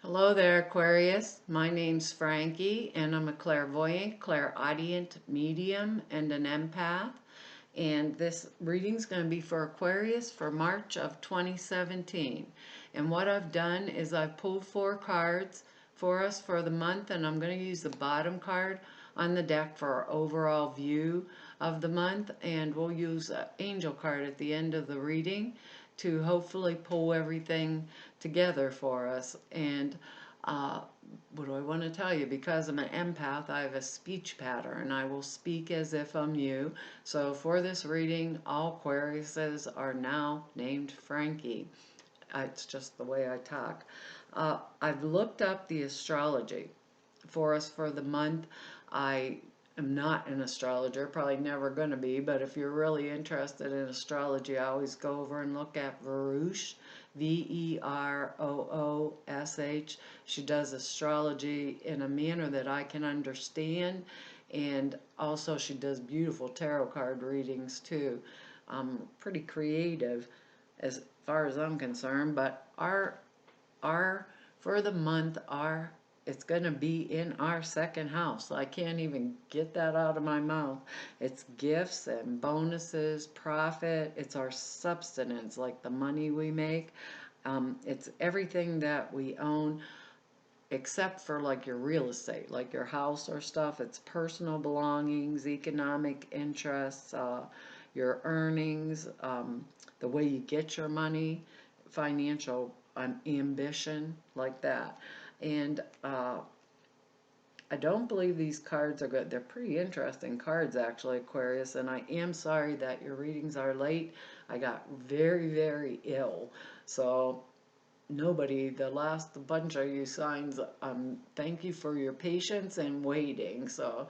Hello there, Aquarius. My name's Frankie, and I'm a clairvoyant, clairaudient medium, and an empath. And this reading's going to be for Aquarius for March of 2017. And what I've done is I've pulled 4 cards for us for the month, and I'm going to use the bottom card on the deck for our overall view of the month. And we'll use an angel card at the end of the reading to hopefully pull everything together for us. And uh, what do I want to tell you? Because I'm an empath, I have a speech pattern. I will speak as if I'm you. So for this reading, all Aquariuses are now named Frankie. It's just the way I talk. I've looked up the astrology for us for the month. I am not an astrologer, probably never going to be, but if you're really interested in astrology, I always go over and look at Veroush, Veroosh. She does astrology in a manner that I can understand, and also she does beautiful tarot card readings too. Pretty creative as far as I'm concerned, but our for the month, our it's going to be in our second house. I can't even get that out of my mouth. It's gifts and bonuses, profit. It's our substance, like the money we make. It's everything that we own except for like your real estate, like your house or stuff. It's personal belongings, economic interests, your earnings, the way you get your money, financial ambition, like that. And I don't believe these cards are good. They're pretty interesting cards, actually, Aquarius, and I am sorry that your readings are late. I got very, very ill. So nobody, the last bunch of you signs, thank you for your patience and waiting. So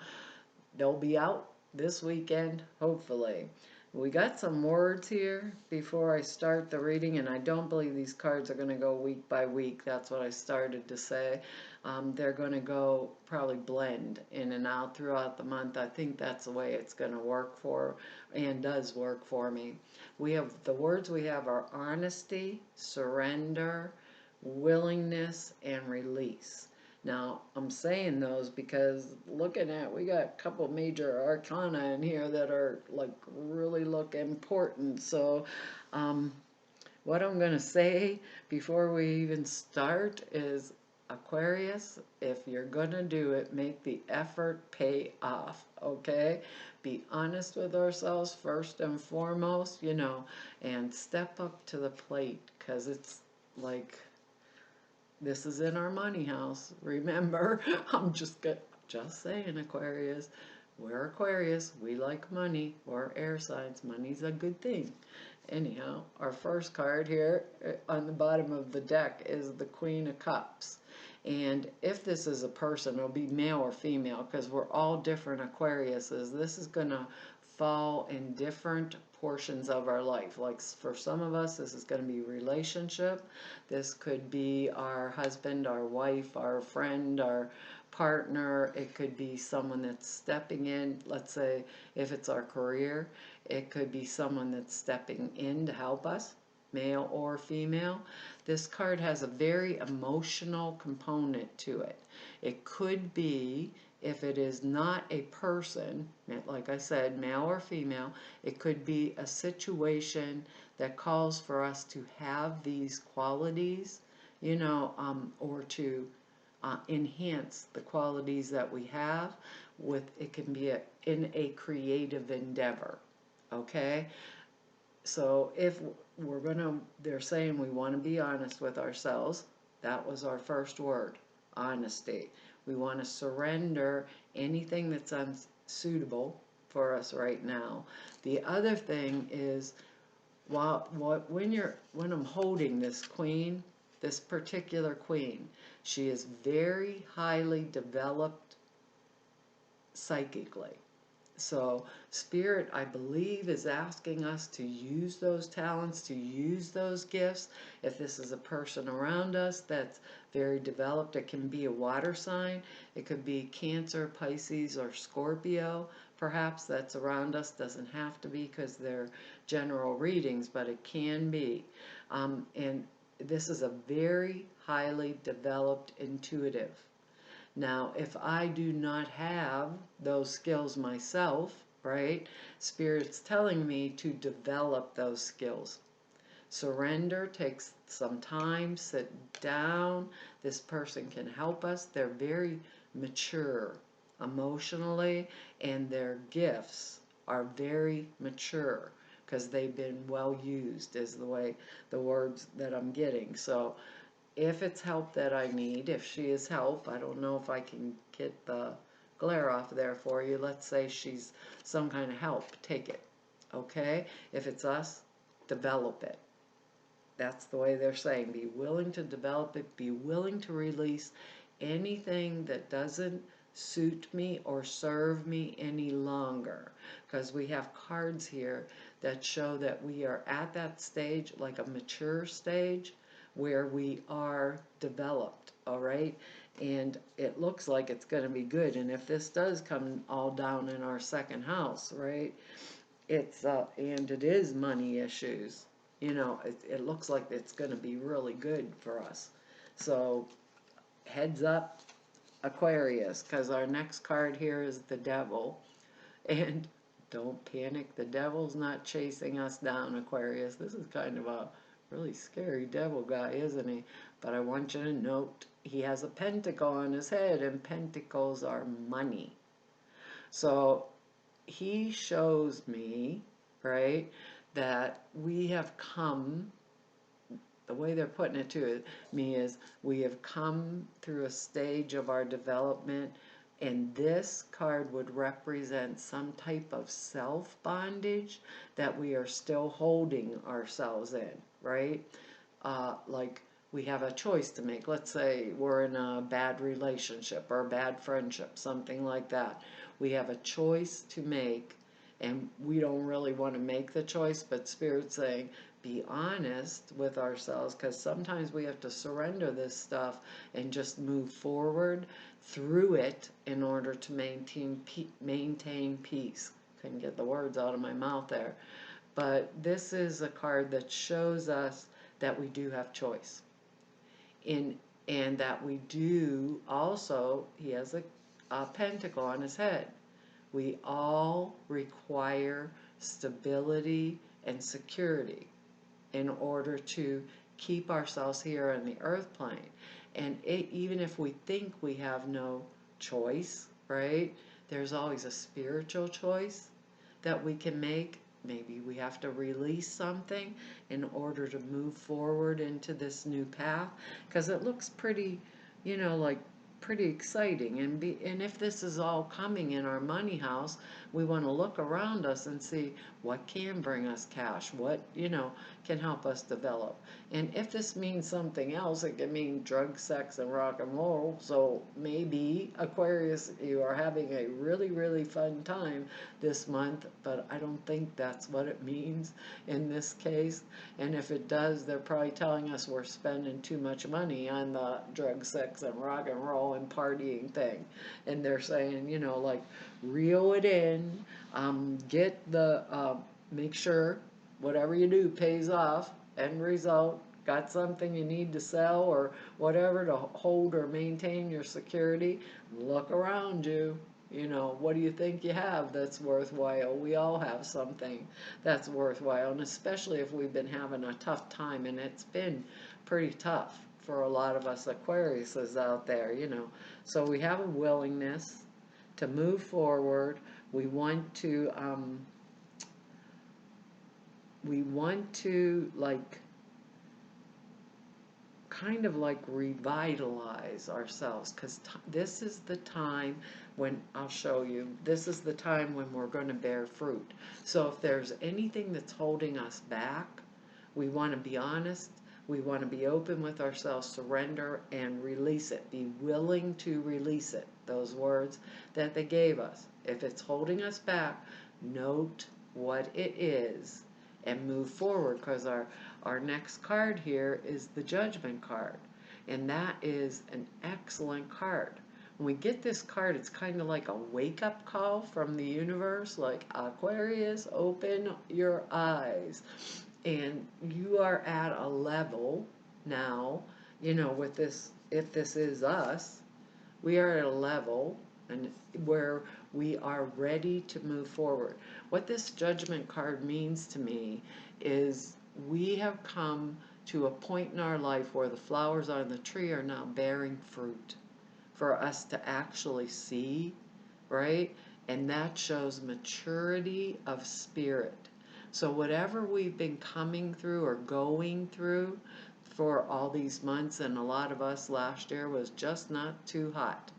they'll be out this weekend, hopefully. We got some words here before I start the reading, and I don't believe these cards are going to go week by week. That's what I started to say. They're going to go probably blend in and out throughout the month. I think that's the way it's going to work for, and does work for me. We have the words we have are honesty, surrender, willingness, and release. Now, I'm saying those because looking at, we got a couple major arcana in here that are like really look important. So, what I'm going to say before we even start is Aquarius, if you're going to do it, make the effort pay off, okay? Be honest with ourselves first and foremost, and step up to the plate because it's like this is in our money house. Remember, I'm just saying, Aquarius. We're Aquarius. We like money. We're air signs. Money's a good thing. Anyhow, our first card here on the bottom of the deck is the Queen of Cups. And if this is a person, it'll be male or female because we're all different Aquariuses. This is going to fall in different portions of our life. Like for some of us, this is going to be relationship. This could be our husband, our wife, our friend, our partner. It could be someone that's stepping in. Let's say if it's our career, it could be someone that's stepping in to help us, male or female. This card has a very emotional component to it. It could be, if it is not a person, like I said, male or female, it could be a situation that calls for us to have these qualities, or to enhance the qualities that we have. It can be in a creative endeavor, okay? So if they're saying we want to be honest with ourselves. That was our first word, honesty. We want to surrender anything that's unsuitable for us right now. The other thing is, when I'm holding this queen, this particular queen, she is very highly developed psychically. So Spirit, I believe, is asking us to use those talents, to use those gifts. If this is a person around us that's very developed, it can be a water sign. It could be Cancer, Pisces, or Scorpio. Perhaps that's around us. Doesn't have to be because they're general readings, but it can be. And this is a very highly developed intuitive. Now, if I do not have those skills myself, right, Spirit's telling me to develop those skills. Surrender takes some time, sit down. This person can help us. They're very mature emotionally, and their gifts are very mature because they've been well used, is the way the words that I'm getting. So if it's help that I need, if she is help, I don't know if I can get the glare off there for you. Let's say she's some kind of help, take it. Okay? If it's us, develop it. That's the way they're saying. Be willing to develop it. Be willing to release anything that doesn't suit me or serve me any longer. Because we have cards here that show that we are at that stage, like a mature stage, where we are developed, all right? And it looks like it's going to be good. And if this does come all down in our second house, right? And it is money issues. It looks like it's going to be really good for us. So heads up, Aquarius, because our next card here is the devil. And don't panic, the devil's not chasing us down, Aquarius. This is kind of a really scary devil guy, isn't he? But I want you to note he has a pentacle on his head, and pentacles are money. So he shows me, right, that we have come, the way they're putting it to me is, we have come through a stage of our development, and this card would represent some type of self-bondage that we are still holding ourselves in, right? Like we have a choice to make. Let's say we're in a bad relationship or a bad friendship, something like that. We have a choice to make, and we don't really want to make the choice, but Spirit's saying, be honest with ourselves, because sometimes we have to surrender this stuff and just move forward through it in order to maintain peace. Couldn't get the words out of my mouth there. But this is a card that shows us that we do have choice. And that we do also, he has a pentacle on his head. We all require stability and security in order to keep ourselves here on the earth plane. And even if we think we have no choice, right, there's always a spiritual choice that we can make. Maybe we have to release something in order to move forward into this new path, because it looks pretty, like pretty exciting. And if this is all coming in our money house, we want to look around us and see what can bring us cash, what can help us develop. And if this means something else, it can mean drug, sex, and rock and roll. So maybe, Aquarius, you are having a really, really fun time this month, but I don't think that's what it means in this case. And if it does, they're probably telling us we're spending too much money on the drug, sex, and rock and roll and partying thing. And they're saying, like, reel it in, make sure whatever you do pays off, end result, got something you need to sell or whatever to hold or maintain your security, look around you. What do you think you have that's worthwhile? We all have something that's worthwhile, and especially if we've been having a tough time, and it's been pretty tough for a lot of us Aquariuses out there, So we have a willingness to move forward. We want to like kind of like revitalize ourselves, because this is the time when, I'll show you, this is the time when we're going to bear fruit. So if there's anything that's holding us back, we want to be honest, we want to be open with ourselves, surrender and release it. Be willing to release it, those words that they gave us. If it's holding us back, note what it is and move forward, because our next card here is the Judgment card, and that is an excellent card. When we get this card, it's kind of like a wake-up call from the universe, like, Aquarius, open your eyes. And you are at a level now, with this, if this is us, we are at a level and where we are ready to move forward. What this Judgment card means to me is we have come to a point in our life where the flowers on the tree are now bearing fruit for us to actually see, right? And that shows maturity of spirit. So whatever we've been coming through or going through for all these months, and a lot of us last year was just not too hot.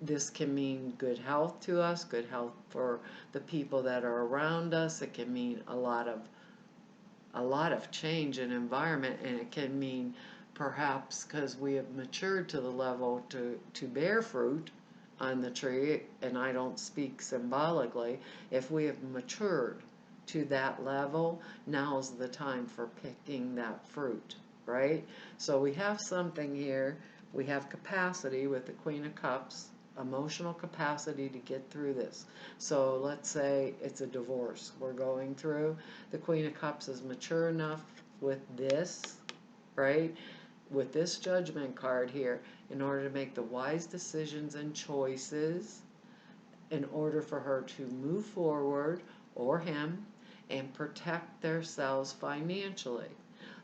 This can mean good health to us, good health for the people that are around us. It can mean a lot of change in environment, and it can mean perhaps because we have matured to the level to bear fruit on the tree, and I don't speak symbolically, if we have matured to that level, now's the time for picking that fruit, right? So we have something here. We have capacity with the Queen of Cups, emotional capacity to get through this. So let's say it's a divorce we're going through. The Queen of Cups is mature enough with this, right? With this Judgment card here, in order to make the wise decisions and choices in order for her to move forward, or him, and protect themselves financially.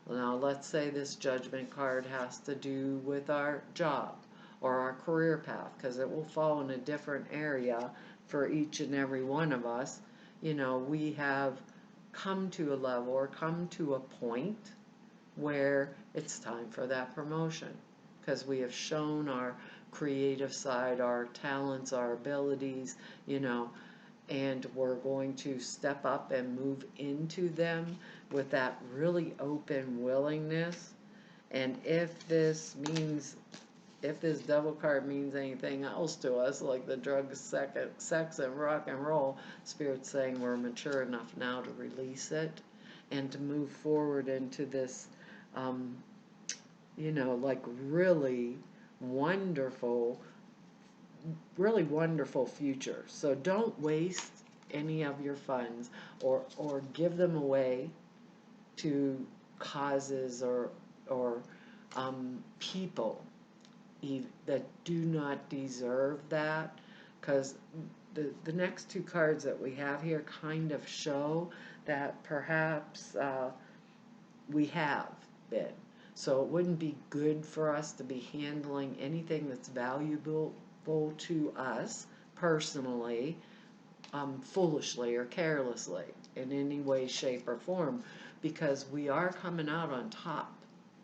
Now let's say this Judgment card has to do with our job or our career path, because it will fall in a different area for each and every one of us. We have come to a level or come to a point where it's time for that promotion, because we have shown our creative side, our talents, our abilities, and we're going to step up and move into them with that really open willingness. And if this Devil card means anything else to us, like the drugs, sex, and rock and roll, Spirit's saying we're mature enough now to release it and to move forward into this, like really wonderful future. So don't waste any of your funds or give them away to causes or people that do not deserve that, because the next two cards that we have here kind of show that perhaps we have been. So it wouldn't be good for us to be handling anything that's valuable to us personally, foolishly or carelessly in any way, shape, or form, because we are coming out on top.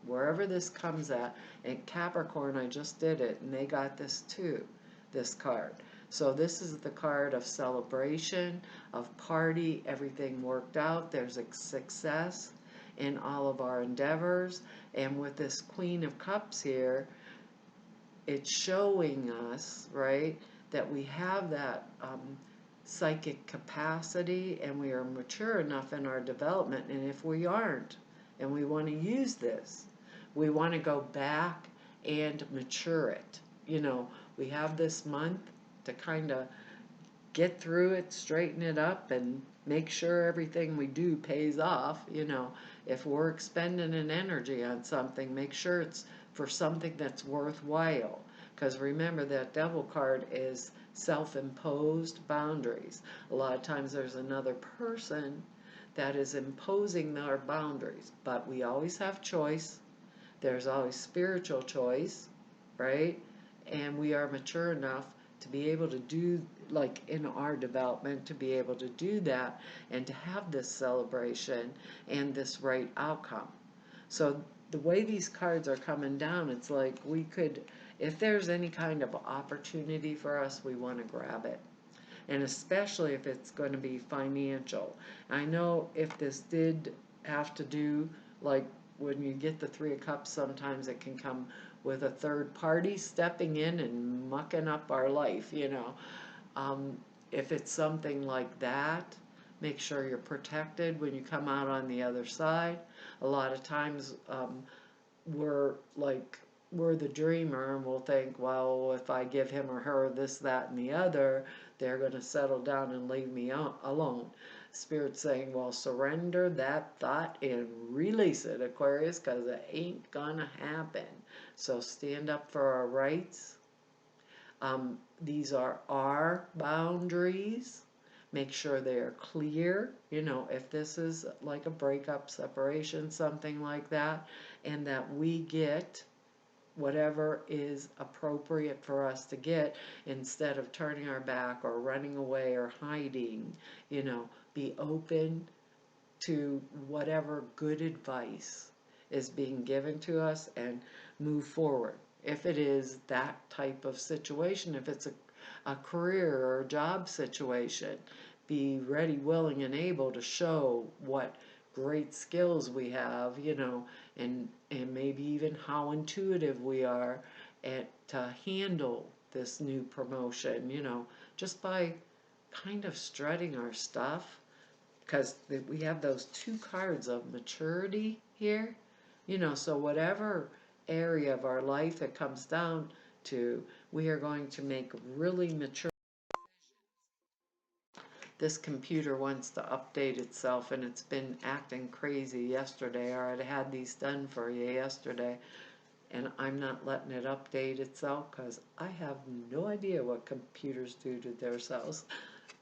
Wherever this comes at, and Capricorn, I just did it, and they got this too, this card. So this is the card of celebration, of party, everything worked out, there's a success in all of our endeavors. And with this Queen of Cups here, it's showing us, right, that we have that psychic capacity, and we are mature enough in our development. And if we aren't, and we want to use this, we want to go back and mature it. We have this month to kind of get through it, straighten it up, and make sure everything we do pays off. If we're expending an energy on something, make sure it's for something that's worthwhile. Because remember, that Devil card is self-imposed boundaries. A lot of times there's another person that is imposing their boundaries, but we always have choice. There's always spiritual choice, right? And we are mature enough to be able to do, like in our development, to be able to do that and to have this celebration and this right outcome. So the way these cards are coming down, it's like we could, if there's any kind of opportunity for us, we want to grab it. And especially if it's going to be financial. I know if this did have to do, like when you get the Three of Cups, sometimes it can come with a third party stepping in and mucking up our life, If it's something like that, make sure you're protected when you come out on the other side. A lot of times we're the dreamer, and we'll think, well, if I give him or her this, that, and the other, they're going to settle down and leave me alone. Spirit's saying, well, surrender that thought and release it, Aquarius, because it ain't gonna happen. So stand up for our rights. These are our boundaries. Make sure they are clear, you know, if this is like a breakup, separation, something like that, and that we get whatever is appropriate for us to get instead of turning our back or running away or hiding. You know, be open to whatever good advice is being given to us and move forward. If it is that type of situation, if it's a career or a job situation, be ready, willing, and able to show what great skills we have, you know, and maybe even how intuitive we are to handle this new promotion, you know, just by kind of strutting our stuff, because we have those two cards of maturity here, you know, so whatever area of our life it comes down to, we are going to make really mature. This computer wants to update itself and it's been acting crazy yesterday, or I had these done for you yesterday, and I'm not letting it update itself because I have no idea what computers do to themselves.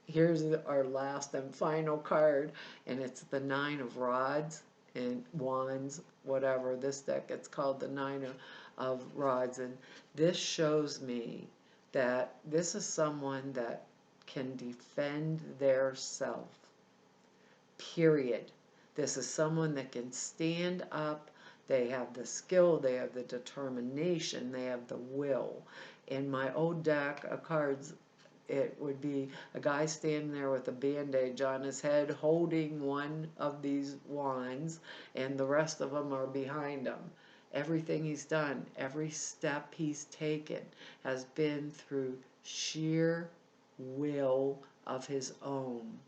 Here's our last and final card, and it's the Nine of Rods and Wands, whatever. This deck, it's called the Nine of Rods, and this shows me that this is someone that can defend their self, period. This is someone that can stand up. They have the skill, they have the determination, they have the will. In my old deck of cards, it would be a guy standing there with a bandage on his head holding one of these wands, and the rest of them are behind him. Everything he's done, every step he's taken has been through sheer will of his own,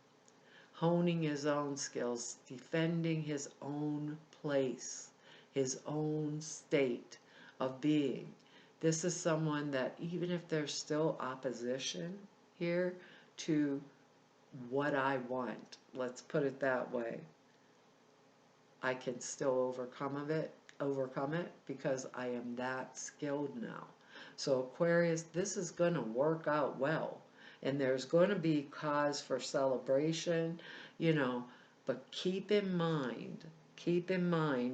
honing his own skills, defending his own place, his own state of being. This is someone that, even if there's still opposition here to what I want, let's put it that way, I can still overcome it because I am that skilled now. So Aquarius, this is going to work out well. And there's going to be cause for celebration, you know, but keep in mind,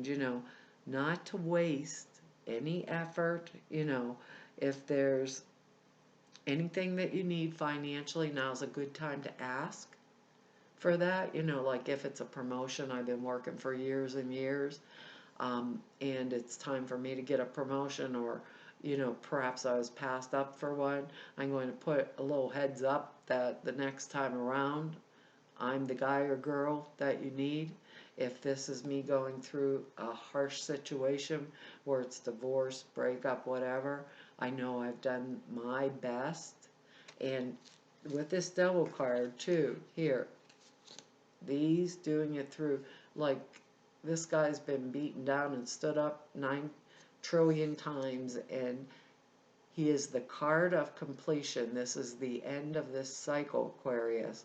you know, not to waste any effort, you know, if there's anything that you need financially, now's a good time to ask for that, you know, like if it's a promotion, I've been working for years and years, and it's time for me to get a promotion, or, you know, perhaps I was passed up for one. I'm going to put a little heads up that the next time around, I'm the guy or girl that you need. If this is me going through a harsh situation where it's divorce, breakup, whatever, I know I've done my best. And with this Devil card too, here, these doing it through, like, this guy's been beaten down and stood up 9 trillion times, and he is the card of completion. This is the end of this cycle, Aquarius.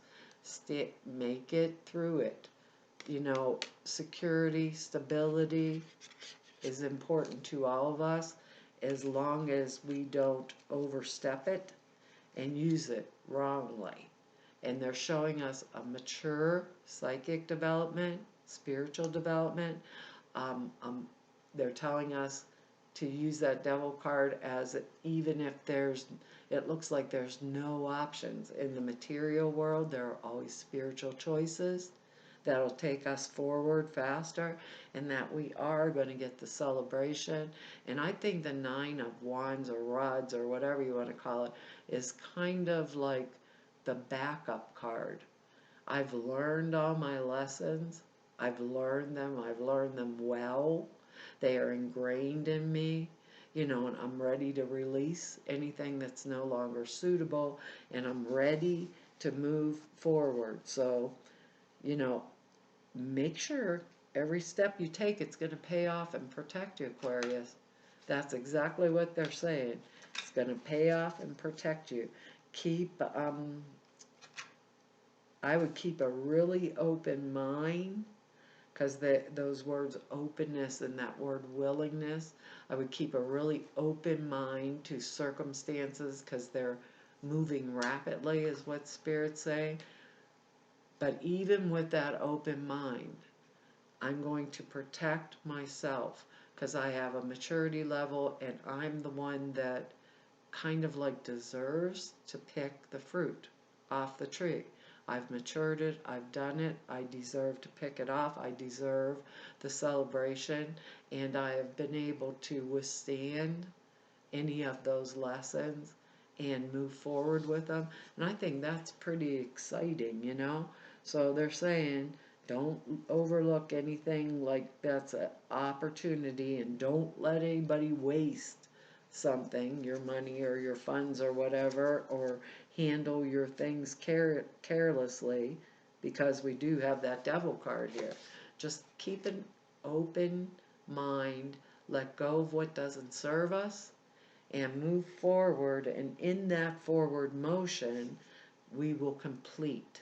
Make it through it. You know, security, stability is important to all of us, as long as we don't overstep it and use it wrongly. And they're showing us a mature psychic development, spiritual development. They're telling us to use that Devil card as even if it looks like there's no options in the material world, there are always spiritual choices that'll take us forward faster, and that we are going to get the celebration. And I think the Nine of Wands or Rods or whatever you want to call it is kind of like the backup card. I've learned all my lessons. I've learned them well. They are ingrained in me, you know, and I'm ready to release anything that's no longer suitable, and I'm ready to move forward. So, you know, make sure every step you take, it's going to pay off and protect you, Aquarius. That's exactly what they're saying. It's going to pay off and protect you. Keep I would keep a really open mind, because those words openness and that word willingness, I would keep a really open mind to circumstances because they're moving rapidly, is what spirits say. But even with that open mind, I'm going to protect myself because I have a maturity level and I'm the one that kind of like deserves to pick the fruit off the tree. I've matured it, I've done it, I deserve to pick it off, I deserve the celebration, and I have been able to withstand any of those lessons and move forward with them. And I think that's pretty exciting, you know? So they're saying, don't overlook anything like that's an opportunity, and don't let anybody waste something, your money or your funds or whatever, or handle your things carelessly, because we do have that devil card here. Just keep an open mind, let go of what doesn't serve us, and move forward, and in that forward motion we will complete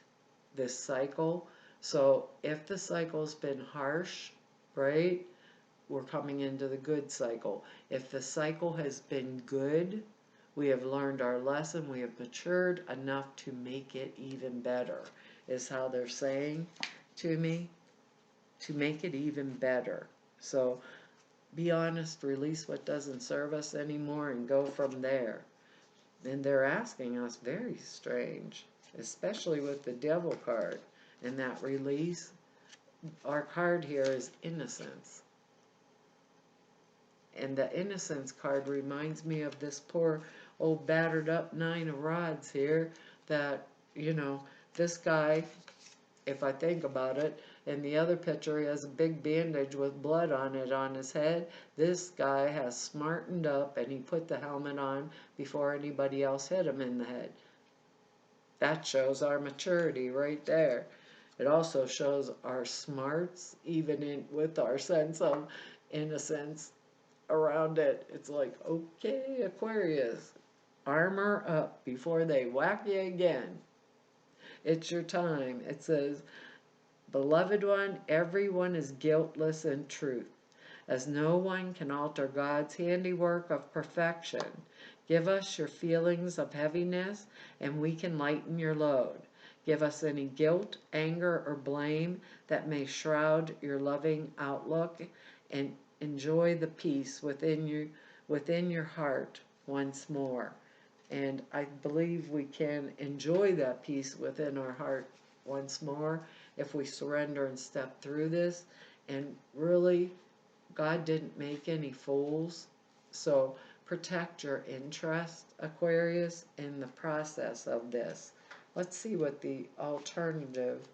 this cycle. So if the cycle's been harsh, right, we're coming into the good cycle. If the cycle has been good, we have learned our lesson, we have matured enough to make it even better, is how they're saying to me, to make it even better. So be honest, release what doesn't serve us anymore, and go from there. And they're asking us, very strange, especially with the devil card and that release. Our card here is innocence. And the innocence card reminds me of this poor old battered up nine of rods here, that, you know, this guy, if I think about it, in the other picture he has a big bandage with blood on it on his head. This guy has smartened up and he put the helmet on before anybody else hit him in the head. That shows our maturity right there. It also shows our smarts, even with our sense of innocence around it. It's like, okay, Aquarius, armor up before they whack you again. It's your time. It says, beloved one, everyone is guiltless in truth, as no one can alter God's handiwork of perfection. Give us your feelings of heaviness, and we can lighten your load. Give us any guilt, anger, or blame that may shroud your loving outlook, and enjoy the peace within your heart once more. And I believe we can enjoy that peace within our heart once more if we surrender and step through this. And really, God didn't make any fools. So protect your interest, Aquarius, in the process of this. Let's see what the alternatives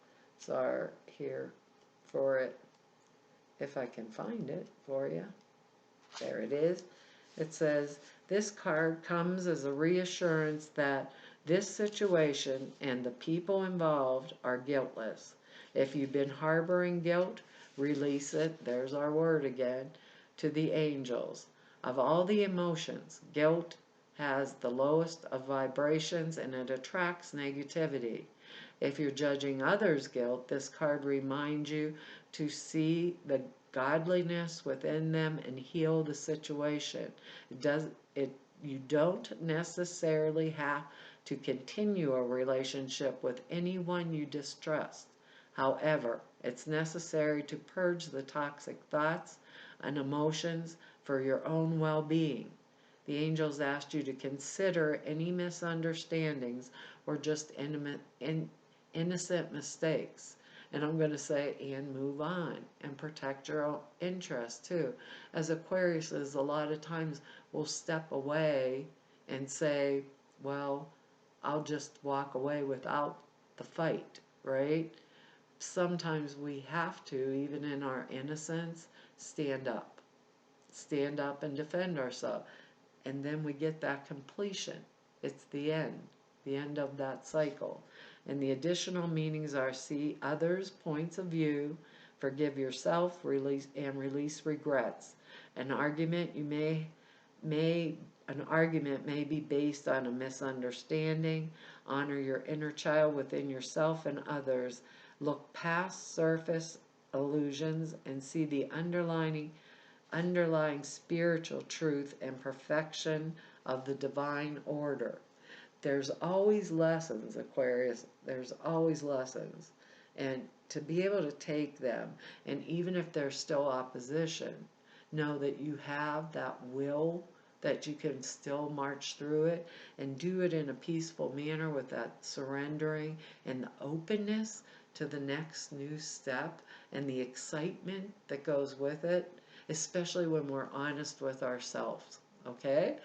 are here for it, if I can find it for you. There it is. It says, this card comes as a reassurance that this situation and the people involved are guiltless. If you've been harboring guilt, release it, there's our word again, to the angels. Of all the emotions, guilt has the lowest of vibrations and it attracts negativity. If you're judging others' guilt, this card reminds you to see the godliness within them and heal the situation. You don't necessarily have to continue a relationship with anyone you distrust. However, it's necessary to purge the toxic thoughts and emotions for your own well-being. The angels asked you to consider any misunderstandings or just innocent mistakes. And I'm going to say, and move on, and protect your own interest too. As Aquariuses, a lot of times will step away and say, well, I'll just walk away without the fight, right? Sometimes we have to, even in our innocence, stand up. Stand up and defend ourselves. And then we get that completion. It's the end of that cycle. And the additional meanings are: see others' points of view, forgive yourself, release regrets. An argument an argument may be based on a misunderstanding. Honor your inner child within yourself and others. Look past surface illusions and see the underlying spiritual truth and perfection of the divine order. There's always lessons, Aquarius. There's always lessons. And to be able to take them, and even if there's still opposition, know that you have that will, that you can still march through it and do it in a peaceful manner with that surrendering and the openness to the next new step and the excitement that goes with it, especially when we're honest with ourselves. Okay?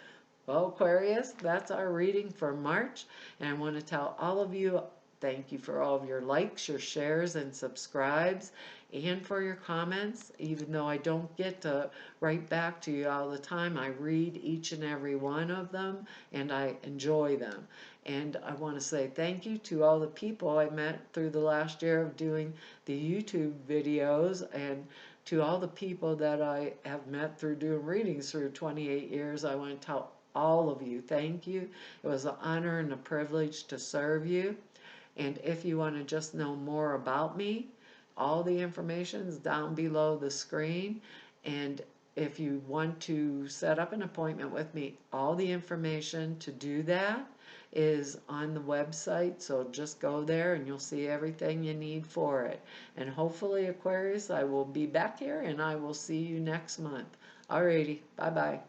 Well, Aquarius, that's our reading for March. And I want to tell all of you, thank you for all of your likes, your shares, and subscribes, and for your comments. Even though I don't get to write back to you all the time, I read each and every one of them, and I enjoy them. And I want to say thank you to all the people I met through the last year of doing the YouTube videos, and to all the people that I have met through doing readings through 28 years. I want to tell all of you, thank you. It was an honor and a privilege to serve you. And if you want to just know more about me, all the information is down below the screen. And if you want to set up an appointment with me, all the information to do that is on the website. So just go there and you'll see everything you need for it. And hopefully, Aquarius, I will be back here and I will see you next month. Alrighty, bye-bye.